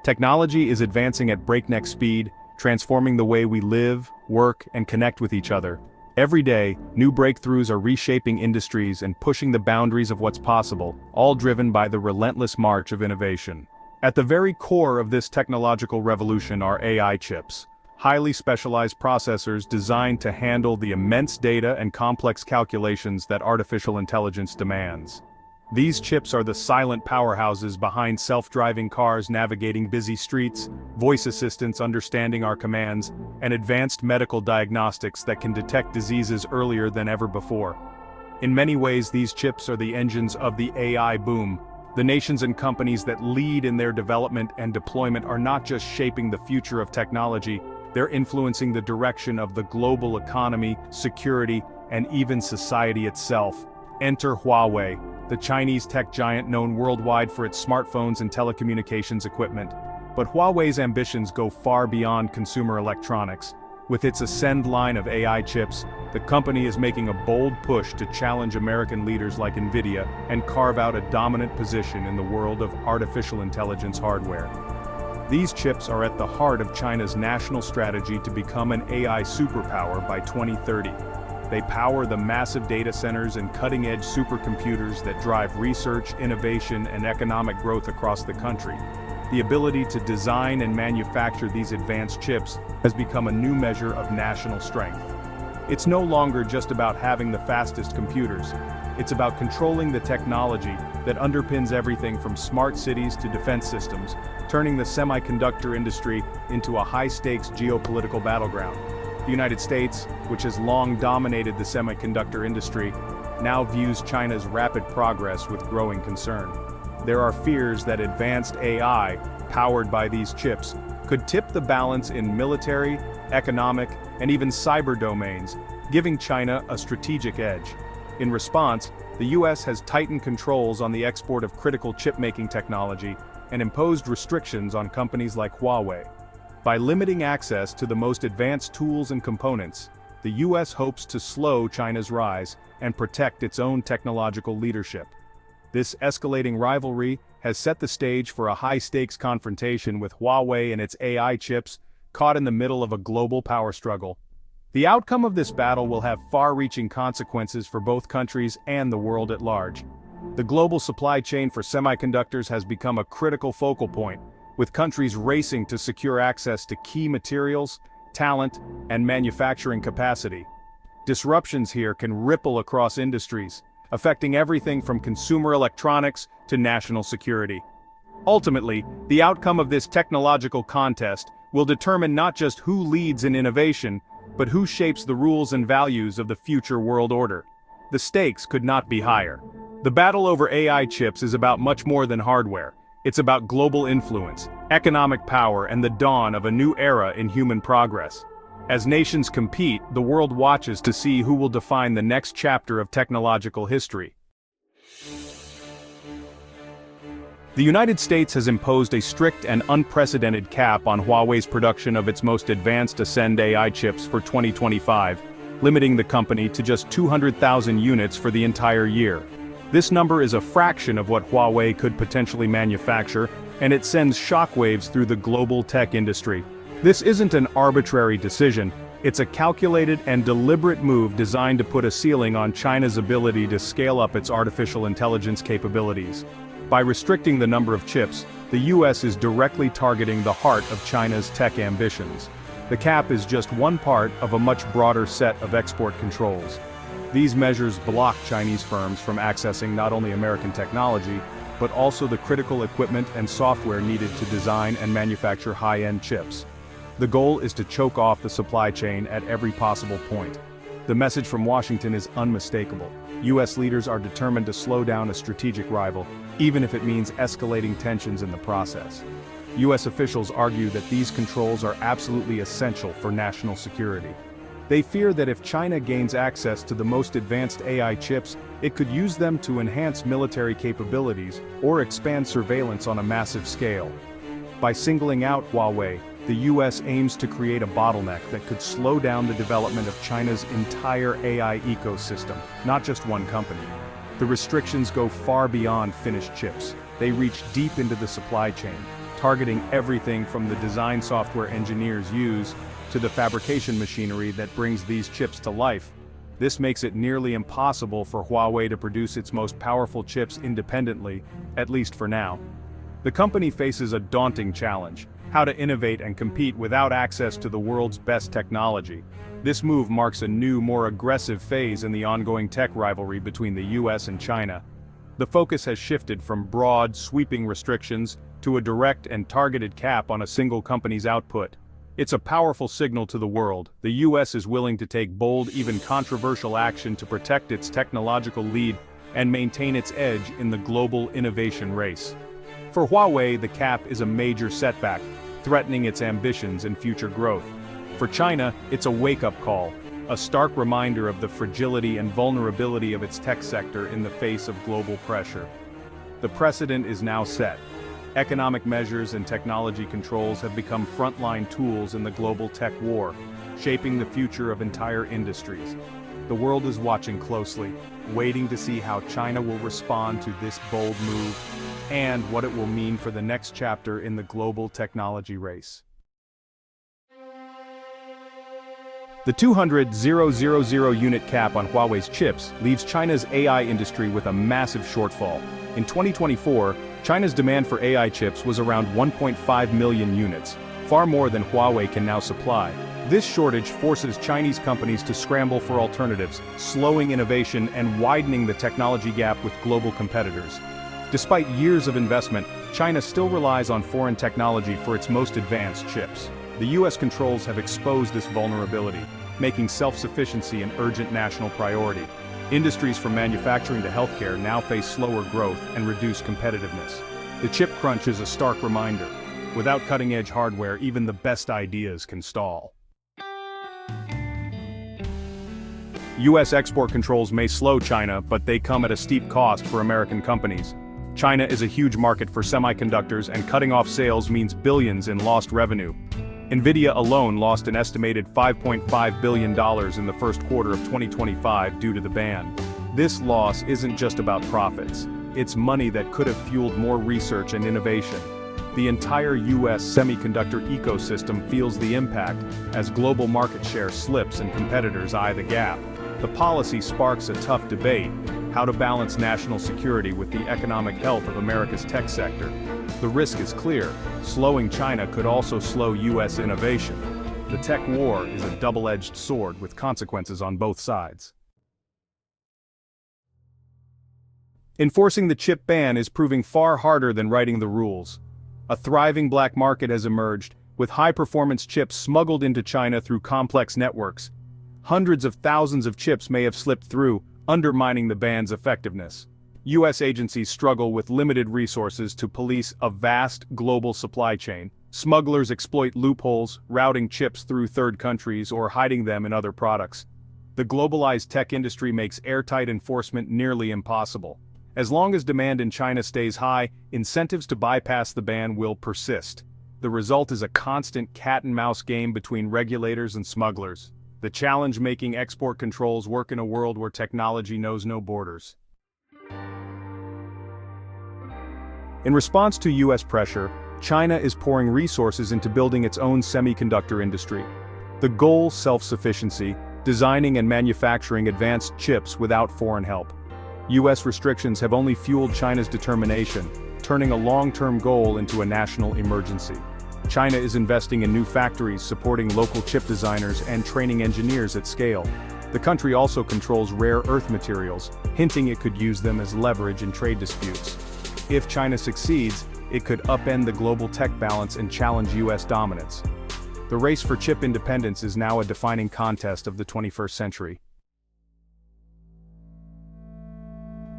Technology is advancing at breakneck speed, transforming the way we live, work, and connect with each other. Every day, new breakthroughs are reshaping industries and pushing the boundaries of what's possible, all driven by the relentless march of innovation. At the very core of this technological revolution are AI chips, highly specialized processors designed to handle the immense data and complex calculations that artificial intelligence demands. These chips are the silent powerhouses behind self-driving cars navigating busy streets, voice assistants understanding our commands, and advanced medical diagnostics that can detect diseases earlier than ever before. In many ways, these chips are the engines of the AI boom. The nations and companies that lead in their development and deployment are not just shaping the future of technology, they're influencing the direction of the global economy, security, and even society itself. Enter Huawei, the Chinese tech giant known worldwide for its smartphones and telecommunications equipment. But Huawei's ambitions go far beyond consumer electronics. With its Ascend line of AI chips, the company is making a bold push to challenge American leaders like NVIDIA and carve out a dominant position in the world of artificial intelligence hardware. These chips are at the heart of China's national strategy to become an AI superpower by 2030. They power the massive data centers and cutting-edge supercomputers that drive research, innovation, and economic growth across the country. The ability to design and manufacture these advanced chips has become a new measure of national strength. It's no longer just about having the fastest computers. It's about controlling the technology that underpins everything from smart cities to defense systems, turning the semiconductor industry into a high-stakes geopolitical battleground. The United States, which has long dominated the semiconductor industry, now views China's rapid progress with growing concern. There are fears that advanced AI, powered by these chips, could tip the balance in military, economic, and even cyber domains, giving China a strategic edge. In response, the US has tightened controls on the export of critical chip-making technology and imposed restrictions on companies like Huawei. By limiting access to the most advanced tools and components, the US hopes to slow China's rise and protect its own technological leadership. This escalating rivalry has set the stage for a high-stakes confrontation with Huawei and its AI chips, caught in the middle of a global power struggle. The outcome of this battle will have far-reaching consequences for both countries and the world at large. The global supply chain for semiconductors has become a critical focal point, with countries racing to secure access to key materials, talent, and manufacturing capacity. Disruptions here can ripple across industries, affecting everything from consumer electronics to national security. Ultimately, the outcome of this technological contest will determine not just who leads in innovation, but who shapes the rules and values of the future world order. The stakes could not be higher. The battle over AI chips is about much more than hardware. It's about global influence, economic power, and the dawn of a new era in human progress. As nations compete, the world watches to see who will define the next chapter of technological history. The United States has imposed a strict and unprecedented cap on Huawei's production of its most advanced Ascend AI chips for 2025, limiting the company to just 200,000 units for the entire year. This number is a fraction of what Huawei could potentially manufacture, and it sends shockwaves through the global tech industry. This isn't an arbitrary decision, it's a calculated and deliberate move designed to put a ceiling on China's ability to scale up its artificial intelligence capabilities. By restricting the number of chips, the US is directly targeting the heart of China's tech ambitions. The cap is just one part of a much broader set of export controls. These measures block Chinese firms from accessing not only American technology, but also the critical equipment and software needed to design and manufacture high-end chips. The goal is to choke off the supply chain at every possible point. The message from Washington is unmistakable. US leaders are determined to slow down a strategic rival, even if it means escalating tensions in the process. US officials argue that these controls are absolutely essential for national security. They fear that if China gains access to the most advanced AI chips, it could use them to enhance military capabilities or expand surveillance on a massive scale. By singling out Huawei, the US aims to create a bottleneck that could slow down the development of China's entire AI ecosystem, not just one company. The restrictions go far beyond finished chips. They reach deep into the supply chain, targeting everything from the design software engineers use to the fabrication machinery that brings these chips to life. This makes it nearly impossible for Huawei to produce its most powerful chips independently, at least for now. The company faces a daunting challenge: how to innovate and compete without access to the world's best technology. This move marks a new, more aggressive phase in the ongoing tech rivalry between the US and China. The focus has shifted from broad, sweeping restrictions to a direct and targeted cap on a single company's output. It's a powerful signal to the world. The US is willing to take bold, even controversial action to protect its technological lead and maintain its edge in the global innovation race. For Huawei, the cap is a major setback, threatening its ambitions and future growth. For China, it's a wake-up call, a stark reminder of the fragility and vulnerability of its tech sector in the face of global pressure. The precedent is now set. Economic measures and technology controls have become frontline tools in the global tech war, shaping the future of entire industries. The world is watching closely, waiting to see how China will respond to this bold move and what it will mean for the next chapter in the global technology race. The 200,000 unit cap on Huawei's chips leaves China's AI industry with a massive shortfall. In 2024, China's demand for AI chips was around 1.5 million units, far more than Huawei can now supply. This shortage forces Chinese companies to scramble for alternatives, slowing innovation and widening the technology gap with global competitors. Despite years of investment, China still relies on foreign technology for its most advanced chips. The US controls have exposed this vulnerability, making self-sufficiency an urgent national priority. Industries from manufacturing to healthcare now face slower growth and reduced competitiveness. The chip crunch is a stark reminder. Without cutting-edge hardware, even the best ideas can stall. US export controls may slow China, but they come at a steep cost for American companies. China is a huge market for semiconductors, and cutting off sales means billions in lost revenue. Nvidia alone lost an estimated $5.5 billion in the first quarter of 2025 due to the ban. This loss isn't just about profits. It's money that could have fueled more research and innovation. The entire US semiconductor ecosystem feels the impact as global market share slips and competitors eye the gap. The policy sparks a tough debate: how to balance national security with the economic health of America's tech sector. The risk is clear: slowing China could also slow US innovation. The tech war is a double-edged sword with consequences on both sides. Enforcing the chip ban is proving far harder than writing the rules. A thriving black market has emerged, with high-performance chips smuggled into China through complex networks. Hundreds of thousands of chips may have slipped through, undermining the ban's effectiveness. US agencies struggle with limited resources to police a vast global supply chain. Smugglers exploit loopholes, routing chips through third countries or hiding them in other products. The globalized tech industry makes airtight enforcement nearly impossible. As long as demand in China stays high, incentives to bypass the ban will persist. The result is a constant cat-and-mouse game between regulators and smugglers. The challenge: making export controls work in a world where technology knows no borders. In response to US pressure, China is pouring resources into building its own semiconductor industry. The goal: self-sufficiency, designing and manufacturing advanced chips without foreign help. US restrictions have only fueled China's determination, turning a long-term goal into a national emergency. China is investing in new factories, supporting local chip designers and training engineers at scale. The country also controls rare earth materials, hinting it could use them as leverage in trade disputes. If China succeeds, it could upend the global tech balance and challenge US dominance. The race for chip independence is now a defining contest of the 21st century.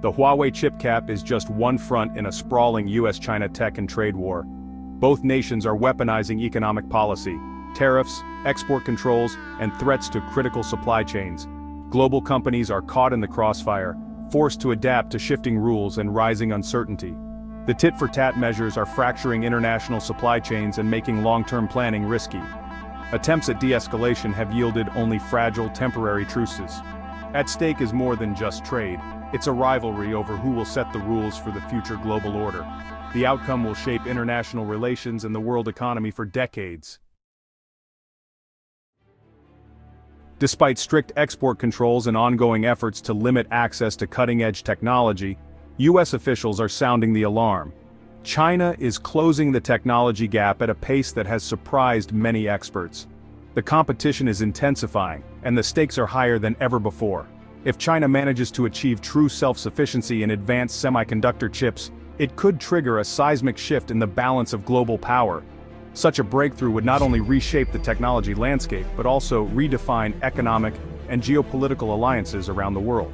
The Huawei chip cap is just one front in a sprawling US-China tech and trade war. Both nations are weaponizing economic policy, tariffs, export controls, and threats to critical supply chains. Global companies are caught in the crossfire, forced to adapt to shifting rules and rising uncertainty. The tit-for-tat measures are fracturing international supply chains and making long-term planning risky. Attempts at de-escalation have yielded only fragile, temporary truces. At stake is more than just trade. It's a rivalry over who will set the rules for the future global order. The outcome will shape international relations and the world economy for decades. Despite strict export controls and ongoing efforts to limit access to cutting-edge technology, U.S. officials are sounding the alarm. China is closing the technology gap at a pace that has surprised many experts. The competition is intensifying, and the stakes are higher than ever before. If China manages to achieve true self-sufficiency in advanced semiconductor chips, it could trigger a seismic shift in the balance of global power. Such a breakthrough would not only reshape the technology landscape but also redefine economic and geopolitical alliances around the world.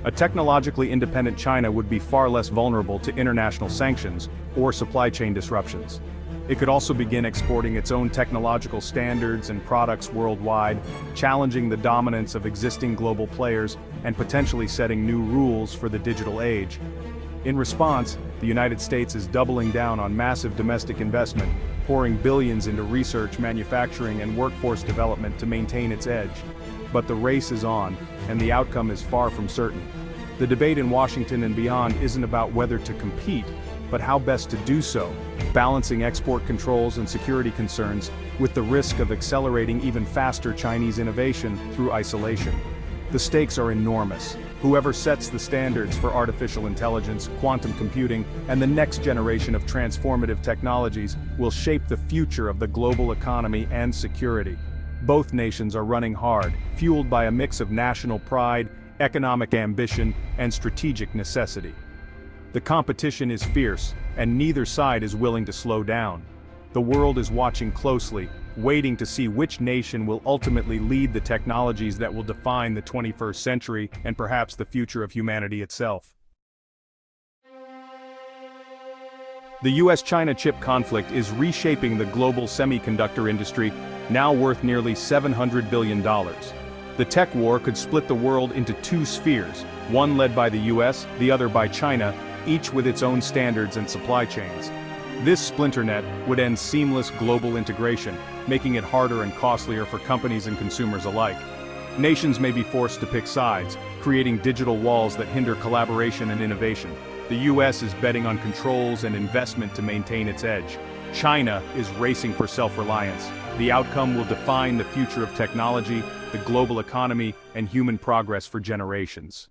A technologically independent China would be far less vulnerable to international sanctions or supply chain disruptions. It could also begin exporting its own technological standards and products worldwide, challenging the dominance of existing global players and potentially setting new rules for the digital age. In response, the United States is doubling down on massive domestic investment, pouring billions into research, manufacturing, and workforce development to maintain its edge. But the race is on, and the outcome is far from certain. The debate in Washington and beyond isn't about whether to compete, but how best to do so, balancing export controls and security concerns with the risk of accelerating even faster Chinese innovation through isolation. The stakes are enormous. Whoever sets the standards for artificial intelligence, quantum computing, and the next generation of transformative technologies will shape the future of the global economy and security. Both nations are running hard, fueled by a mix of national pride, economic ambition, and strategic necessity. The competition is fierce, and neither side is willing to slow down. The world is watching closely, waiting to see which nation will ultimately lead the technologies that will define the 21st century and perhaps the future of humanity itself. The US-China chip conflict is reshaping the global semiconductor industry, now worth nearly $700 billion. The tech war could split the world into two spheres, one led by the US, the other by China, each with its own standards and supply chains. This splinter net would end seamless global integration, making it harder and costlier for companies and consumers alike. Nations may be forced to pick sides, creating digital walls that hinder collaboration and innovation. The US is betting on controls and investment to maintain its edge. China is racing for self-reliance. The outcome will define the future of technology, the global economy, and human progress for generations.